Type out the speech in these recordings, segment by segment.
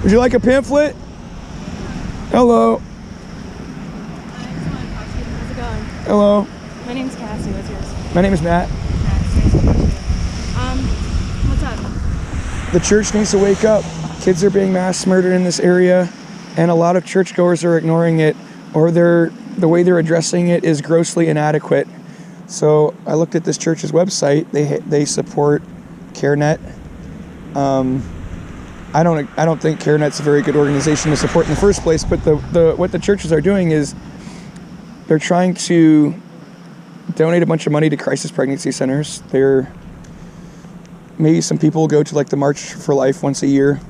Would you like a pamphlet? Hello. How's it going? Hello. My name's Cassie. What's yours? My name is Matt. Nice to meet you. What's up? The church needs to wake up. Kids are being mass murdered in this area, and a lot of churchgoers are ignoring it, or the way they're addressing it is grossly inadequate. So I looked at this church's website. They support CareNet. I don't think CareNet's a very good organization to support in the first place, but what the churches are doing is they're trying to donate a bunch of money to crisis pregnancy centers. Maybe some people will go to like the March for Life once a year,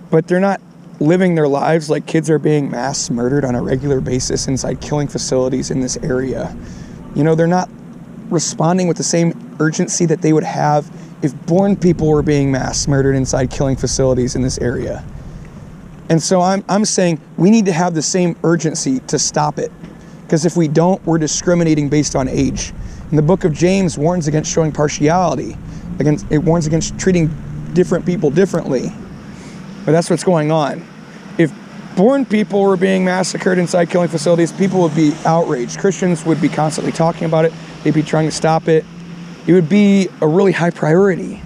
but they're not living their lives. Like, kids are being mass murdered on a regular basis inside killing facilities in this area. You know, they're not responding with the same urgency that they would have if born people were being mass murdered inside killing facilities in this area. And so I'm saying we need to have the same urgency to stop it. Because if we don't, we're discriminating based on age. And the book of James warns against showing partiality. It warns against treating different people differently. But that's what's going on. If born people were being massacred inside killing facilities, people would be outraged. Christians would be constantly talking about it. They'd be trying to stop it. It would be a really high priority.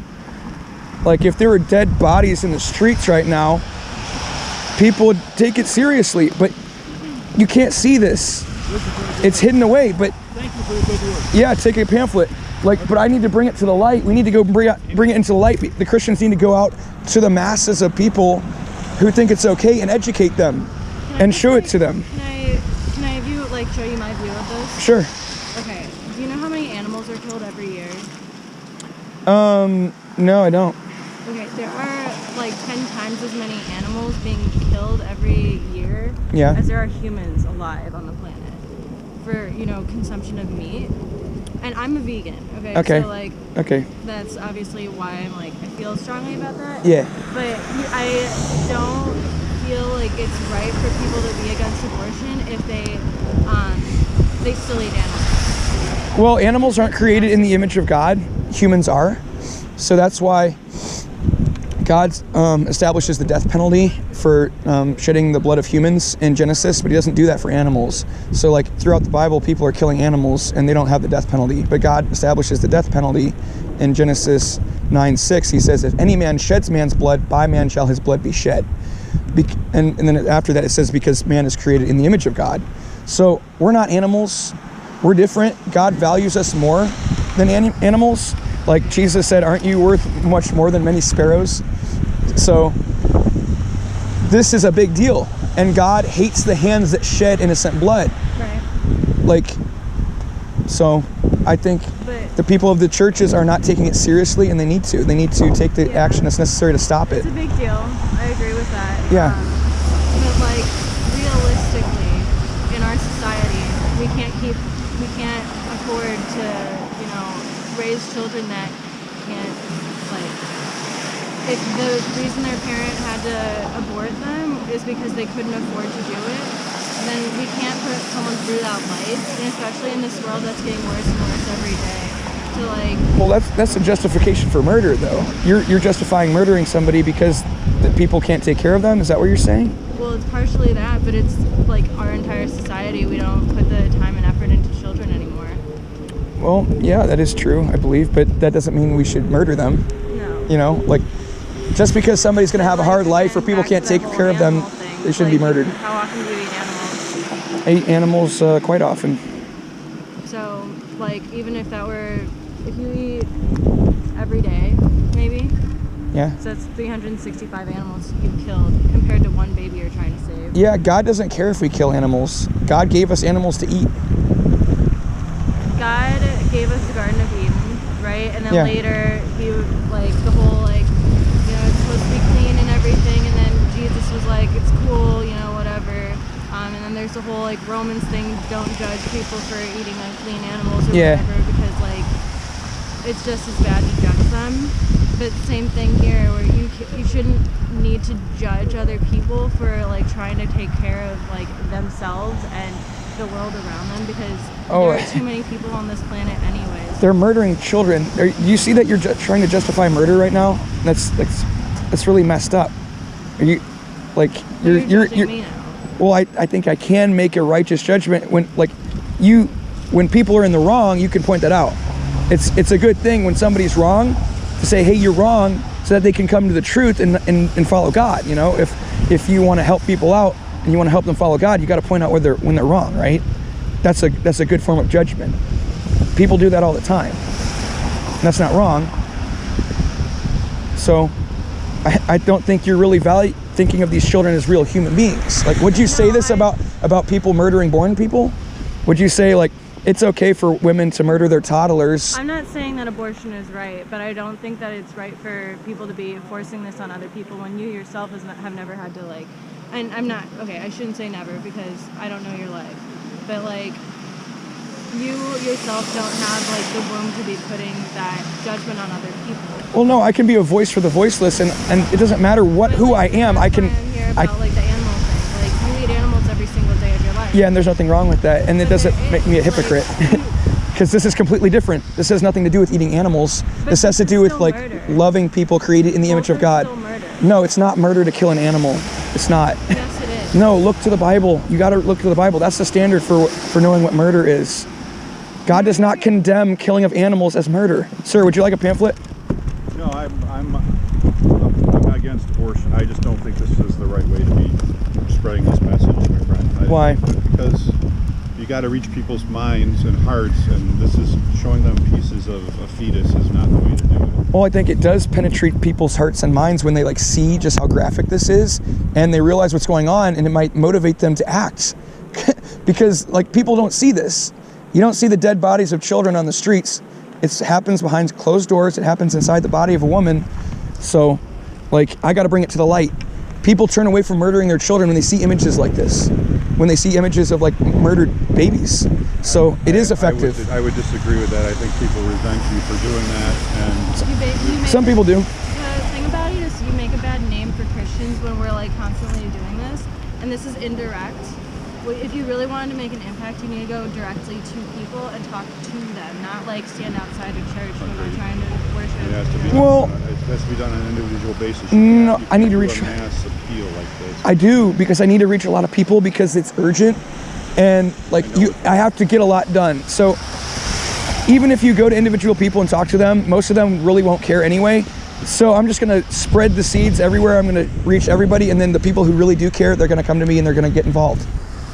Like, if there were dead bodies in the streets right now, people would take it seriously. But you can't see this. It's hidden away. But thank you for your good work. Yeah, take a pamphlet. But I need to bring it to the light. We need to go bring it into the light. The Christians need to go out to the masses of people who think it's okay and educate them and show it to them. Can I show you my view of this? Sure. Okay. Do you know how many animals are killed every year? No, I don't. Okay, there are 10 times as many animals being killed every year as there are humans alive on the planet for, consumption of meat. And I'm a vegan, okay? So, okay. That's obviously why I'm, I feel strongly about that. Yeah. But I don't feel like it's right for people to be against abortion if they still eat animals. Well, animals aren't created in the image of God. Humans are. So that's why God establishes the death penalty for shedding the blood of humans in Genesis, but he doesn't do that for animals. So throughout the Bible, people are killing animals and they don't have the death penalty, but God establishes the death penalty in Genesis 9:6. He says, if any man sheds man's blood, by man shall his blood be shed. And then after that it says, because man is created in the image of God. So we're not animals. We're different. God values us more than animals. Like Jesus said, aren't you worth much more than many sparrows? So this is a big deal. And God hates the hands that shed innocent blood. Right. So I think the people of the churches are not taking it seriously, and they need to. They need to take the action that's necessary to stop it. It's a big deal. I agree with that. Yeah. But realistically, in our society, we can't afford to, raise children that can't, if the reason their parent had to abort them is because they couldn't afford to do it, then we can't put someone through that life, and especially in this world that's getting worse and worse every day. Well, that's a justification for murder, though. You're justifying murdering somebody because the people can't take care of them? Is that what you're saying? Well, it's partially that, but it's our entire society. We don't put the time and effort into children anymore. Well, yeah, that is true, I believe, but that doesn't mean we should murder them. No. Just because somebody's going to have a hard life or people can't take care of them, they shouldn't be murdered. How often do you eat animals? I eat animals quite often. So, even if you eat every day, maybe? Yeah. So that's 365 animals you've killed compared to one baby you're trying to save. Yeah, God doesn't care if we kill animals. God gave us animals to eat. God gave us the Garden of Eden, right? And then later, he, the whole, it's supposed to be clean and everything, and then Jesus was like, it's cool, whatever. And then there's the whole, Romans thing, don't judge people for eating unclean animals or whatever, because, it's just as bad to judge them. But same thing here, where you shouldn't need to judge other people for, trying to take care of, themselves and the world around them, because there are too many people on this planet anyways. They're murdering children. Do you see that you're trying to justify murder right now? That's really messed up. Are you, like, You're judging me now. well, I think I can make a righteous judgment when, like, when people are in the wrong, you can point that out. It's a good thing when somebody's wrong to say, hey, you're wrong, so that they can come to the truth and follow God. You know, if you want to help people out and you want to help them follow God, you got to point out when they're wrong, right? That's a good form of judgment. People do that all the time. And that's not wrong. So I don't think you're really thinking of these children as real human beings. Like, would you say this about people murdering born people? Would you say, like, it's okay for women to murder their toddlers? I'm not saying that abortion is right, but I don't think that it's right for people to be forcing this on other people when you yourself have never had to, like, and I'm not, okay, I shouldn't say never because I don't know your life, but, like, you yourself don't have, like, the room to be putting that judgment on other people. Well, no, I can be a voice for the voiceless, and it doesn't matter who I am. I can. I'm here about, like, the animal thing. Like, you eat animals every single day of your life. Yeah, and there's nothing wrong with that, and it doesn't make me a hypocrite. Because this is completely different. This has nothing to do with eating animals. This has to do with, like, loving people created in the image of God. No, it's not murder to kill an animal. It's not. Yes, it is. No, look to the Bible. You got to look to the Bible. That's the standard for knowing what murder is. God does not condemn killing of animals as murder. Sir, would you like a pamphlet? No, I'm not against abortion. I just don't think this is the right way to be spreading this message, my friend. Why? Because you got to reach people's minds and hearts, and this is showing them pieces of a fetus is not the way to do it. Well, I think it does penetrate people's hearts and minds when they, like, see just how graphic this is, and they realize what's going on, and it might motivate them to act. Because, like, people don't see this. You don't see the dead bodies of children on the streets. It happens behind closed doors. It happens inside the body of a woman. So, like, I got to bring it to the light. People turn away from murdering their children when they see images like this, when they see images of, like, murdered babies. So it is effective. I would disagree with that. I think people resent you for doing that. And some people do. The thing about it is you make a bad name for Christians when we're, like, constantly doing this, and this is indirect. If you really wanted to make an impact, you need to go directly to people and talk to them, not, like, stand outside a church when we're trying to worship. it has to be it has to be done on an individual basis. No, I need to reach a mass appeal like this. I do, because I need to reach a lot of people because it's urgent, and, like, I have to get a lot done. So even if you go to individual people and talk to them, most of them really won't care anyway. So I'm just going to spread the seeds everywhere. I'm going to reach everybody, and then the people who really do care, they're going to come to me and they're going to get involved.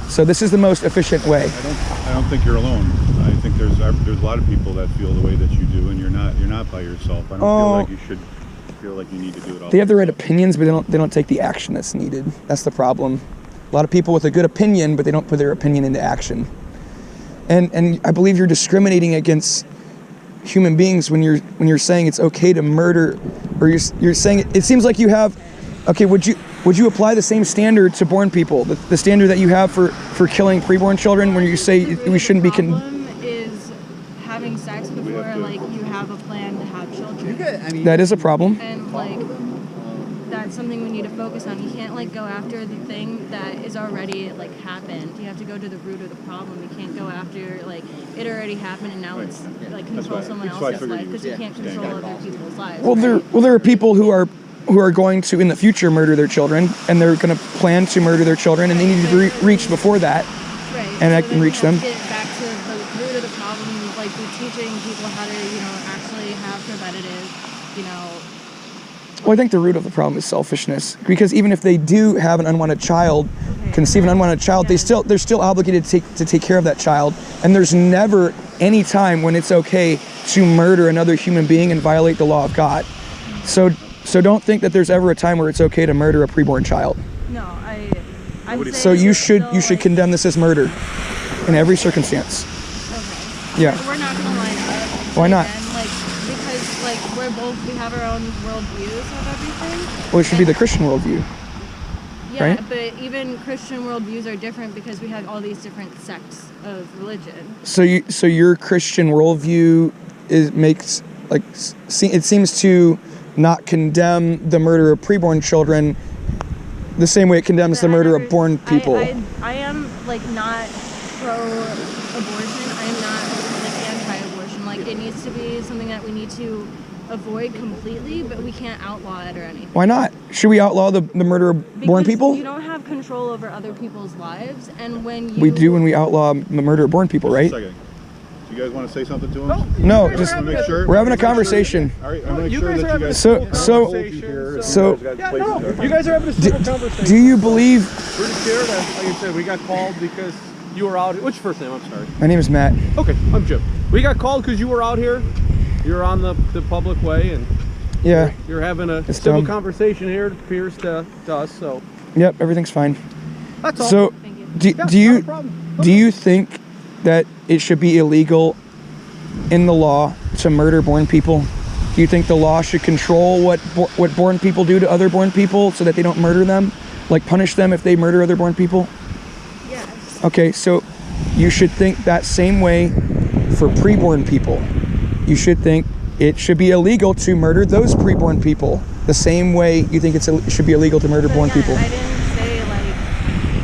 So this is the most efficient way. I don't think you're alone. I think there's a lot of people that feel the way that you do, and you're not by yourself. I don't feel like you should feel like you need to do it all. They have the right opinions, but they don't take the action that's needed. That's the problem. A lot of people with a good opinion, but they don't put their opinion into action. And I believe you're discriminating against human beings when you're saying it's okay to murder, or you're saying it seems like you have. Okay, would you apply the same standard to born people, the standard that you have for killing preborn children, when you say we shouldn't be? The problem is having sex before, like, you have a plan to have children. That is a problem. And, like, that's something we need to focus on. You can't, like, go after the thing that is already, like, happened. You have to go to the root of the problem. You can't go after, like, it already happened and now let's, like, control someone else's life, because you can't control other people's lives. Well, there are people who are going to, in the future, murder their children, and they're going to plan to murder their children, and they need to reach before that, and I can reach them. Get back to the root of the problem, like, be teaching people how to, actually have preventative, Well, I think the root of the problem is selfishness, because even if they do have an unwanted child, conceive an unwanted child, they're still obligated to take care of that child, and there's never any time when it's okay to murder another human being and violate the law of God. So don't think that there's ever a time where it's okay to murder a preborn child. No, So you should condemn this as murder in every circumstance. Okay. Yeah. We're not gonna line up. Why not? Again, because we have our own worldviews of everything. Well, it should be the Christian worldview. Yeah, right? But even Christian worldviews are different because we have all these different sects of religion. So your Christian worldview it seems to not condemn the murder of preborn children the same way it condemns the murder of born people. I am, like, not pro-abortion. I am not, like, anti-abortion. Like, it needs to be something that we need to avoid completely, but we can't outlaw it or anything. Why not? Should we outlaw the murder of born people? You don't have control over other people's lives, and when you... We do when we outlaw the murder of born people, right? Just a second. Do you guys want to say something to him? No, just make sure. we're having a conversation. All right, I'm make sure that you guys. So you guys are having a civil conversation. do you believe? We're just scared. Like I said, we got called because you were out. What's your first name? I'm sorry. My name is Matt. Okay, I'm Jim. We got called because you were out here. You're on the public way, and Yeah. you're having a It's civil dumb. conversation here. It appears to us. So Yep, everything's fine. that's all. So, Thank you. do you think that it should be illegal in the law to murder born people? Do you think the law should control what born people do to other born people so that they don't murder them, like punish them if they murder other born people? Yes. Okay, so you should think that same way for pre-born people. You should think it should be illegal to murder those pre-born people the same way you think it should be illegal to murder But born again, people. I didn't say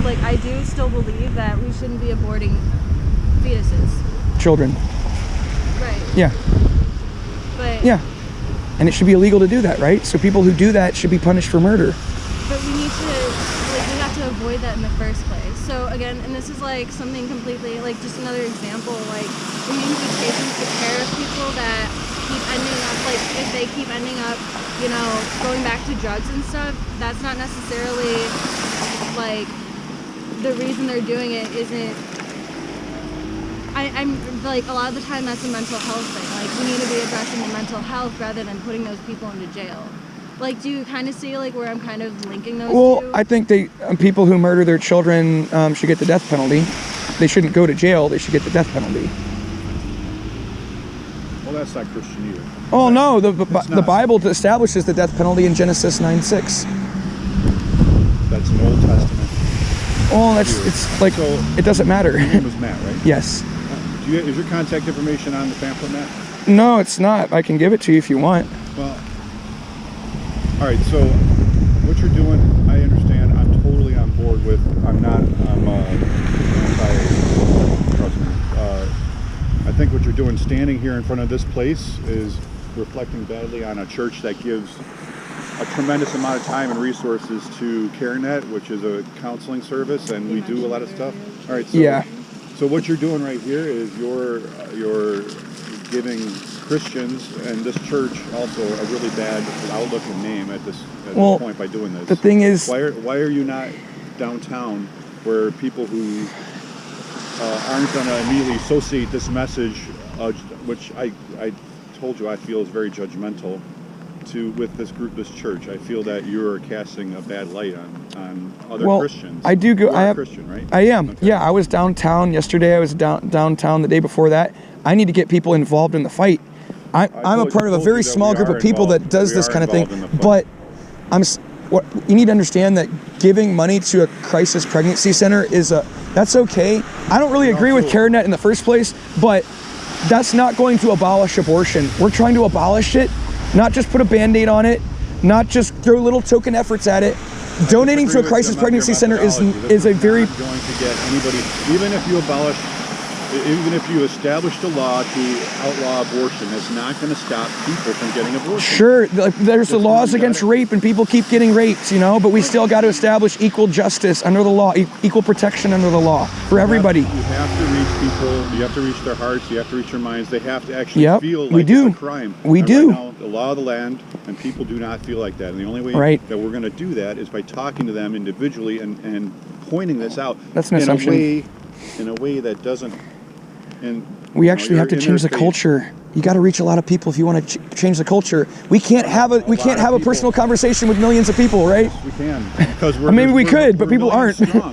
like I do still believe that we shouldn't be aborting fetuses. Children. Right. Yeah. But Yeah. And it should be illegal to do that, right? So people who do that should be punished for murder. But we need to, like, we have to avoid that in the first place. So again, and this is like something completely, like just another example, like we need to be taking care of people that keep ending up, like if they keep ending up, you know, going back to drugs and stuff, that's not necessarily like the reason they're doing it isn't, I'm like, a lot of the time that's a mental health thing. Like we need to be addressing the mental health rather than putting those people into jail. Like, do you kind of see like where I'm kind of linking those Well, two? I think people who murder their children should get the death penalty. They shouldn't go to jail. They should get the death penalty. Well, that's not Christian either. Oh no, the not. Bible establishes the death penalty in Genesis 9:6. That's an Old Testament. Oh, it's like So, it doesn't matter. Your name was Matt, right? Yes. Is your contact information on the pamphlet, Matt? No, it's not. I can give it to you if you want. Well, all right. So what you're doing, I understand. I'm totally on board with. I'm trust me. I think what you're doing, standing here in front of this place, is reflecting badly on a church that gives a tremendous amount of time and resources to CareNet, which is a counseling service, and we do a lot of stuff. All right. So, Yeah. So what you're doing right here is you're giving Christians and this church also a really bad outlook and name at this point by doing this. The thing is, why are you not downtown where people who aren't going to immediately associate this message, which I told you I feel is very judgmental, with this group, this church? I feel that you're casting a bad light on other Christians. I do go. You're a Christian, right? I am. Okay. Yeah, I was downtown yesterday. I was downtown the day before that. I need to get people involved in the fight. I'm a part of a very small group of people that does this kind of thing. But you need to understand that giving money to a crisis pregnancy center that's okay. I don't really agree with CareNet in the first place, but that's not going to abolish abortion. We're trying to abolish it, not just put a Band-Aid on it, not just throw little token efforts at it. Donating to a crisis pregnancy center is a very... Not going to get anybody, even if you establish the law to outlaw abortion, it's not going to stop people from getting abortion. Sure, there's the laws against rape and people keep getting raped, but we still got to establish equal justice under the law, equal protection under the law for everybody. You have to reach people, you have to reach their hearts, you have to reach their minds. They have to actually feel like it's a crime. We do. Right now, the law of the land, and people do not feel like that. And the only way that we're going to do that is by talking to them individually and pointing this out. That's an assumption. In a way that doesn't... We actually have to change the culture. You got to reach a lot of people if you want to change the culture. We can't have a personal conversation with millions of people, right? Yes, we can, because maybe we could, but people aren't. but so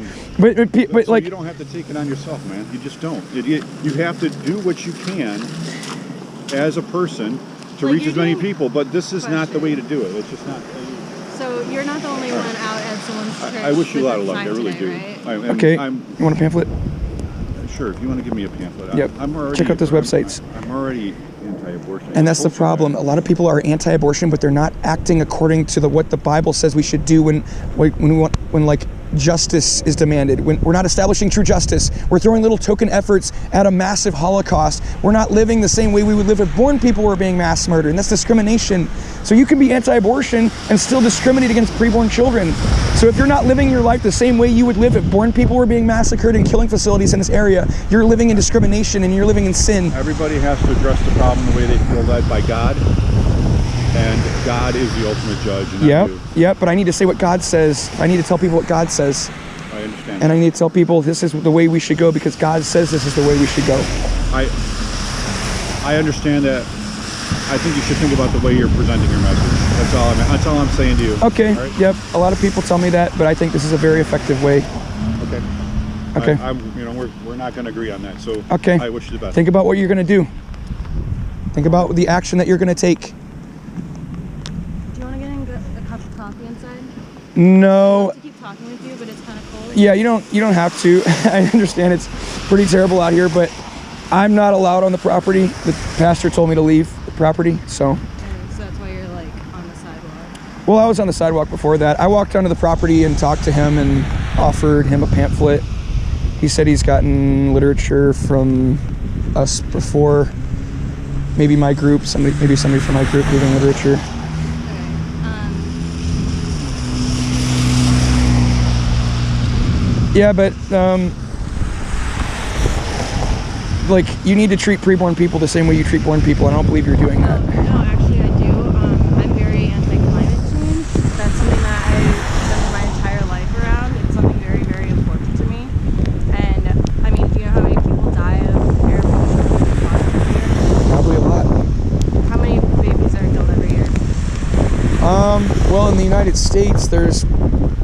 like, you don't have to take it on yourself, man. You just don't. You have to do what you can as a person to reach as many people. But this is not the way to do it. It's just not. So you're not the only one out at someone's church. I wish you a lot of luck. I really today, do. Right? Okay. You want a pamphlet? Sure, if you want to give me a pamphlet. Yep. Check out those websites. I'm already anti-abortion. And that's the problem. A lot of people are anti-abortion, but they're not acting according to what the Bible says we should do when justice is demanded, when we're not establishing true justice, we're throwing little token efforts at a massive Holocaust, we're not living the same way we would live if born people were being mass murdered, and that's discrimination. So you can be anti-abortion and still discriminate against preborn children. So if you're not living your life the same way you would live if born people were being massacred in killing facilities in this area, you're living in discrimination and you're living in sin. Everybody has to address the problem the way they feel led by God, and God is the ultimate judge. Yep, but I need to say what God says. I need to tell people what God says. I understand. And I need to tell people this is the way we should go because God says this is the way we should go. I understand that. I think you should think about the way you're presenting your message. That's all I'm saying to you. Okay. Right? Yep. A lot of people tell me that, but I think this is a very effective way. Okay. Okay. We're not going to agree on that. So okay. I wish you the best. Think about what you're going to do. Think about the action that you're going to take. Do you want to get a cup of coffee inside? No. I'd love to keep talking with you, but it's kind of cold. Yeah, you don't have to. I understand it's pretty terrible out here, but I'm not allowed on the property. The pastor told me to leave the property, so. And so that's why you're like on the sidewalk. Well, I was on the sidewalk before that. I walked onto the property and talked to him and offered him a pamphlet. He said he's gotten literature from us before. Maybe my group, maybe somebody from my group giving literature. Yeah, but like you need to treat preborn people the same way you treat born people. I don't believe you're doing that. No, actually I do. I'm very anti-climate change. That's something that I spend my entire life around. It's something very, very important to me. And I mean, do you know how many people die of air pollution every year? Probably a lot. How many babies are killed every year? Well, in the United States, there's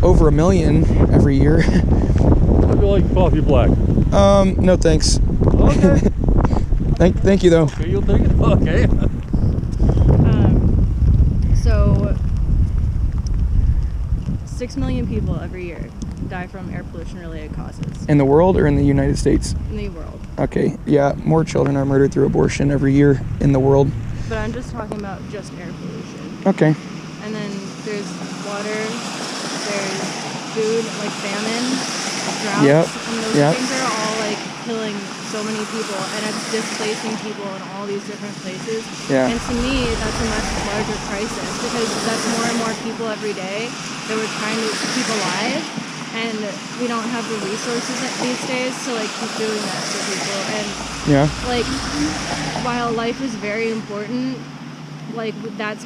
over 1 million every year. I feel like coffee black. No thanks. Okay. Thank you though. Okay, you'll take it? Okay. So 6 million people every year die from air pollution related causes In the world or in the United States? in the world. Okay, yeah, more children are murdered through abortion every year in the world. But I'm just talking about just air pollution. Okay. And then there's water, there's food, like famine, droughts, Yep. and those Yep. things are all like killing so many people, and it's displacing people in all these different places. Yeah. And to me, that's a much larger crisis because that's more and more people every day that we're trying to keep alive, and we don't have the resources these days to like keep doing that for people. And Yeah. like, while life is very important, like that's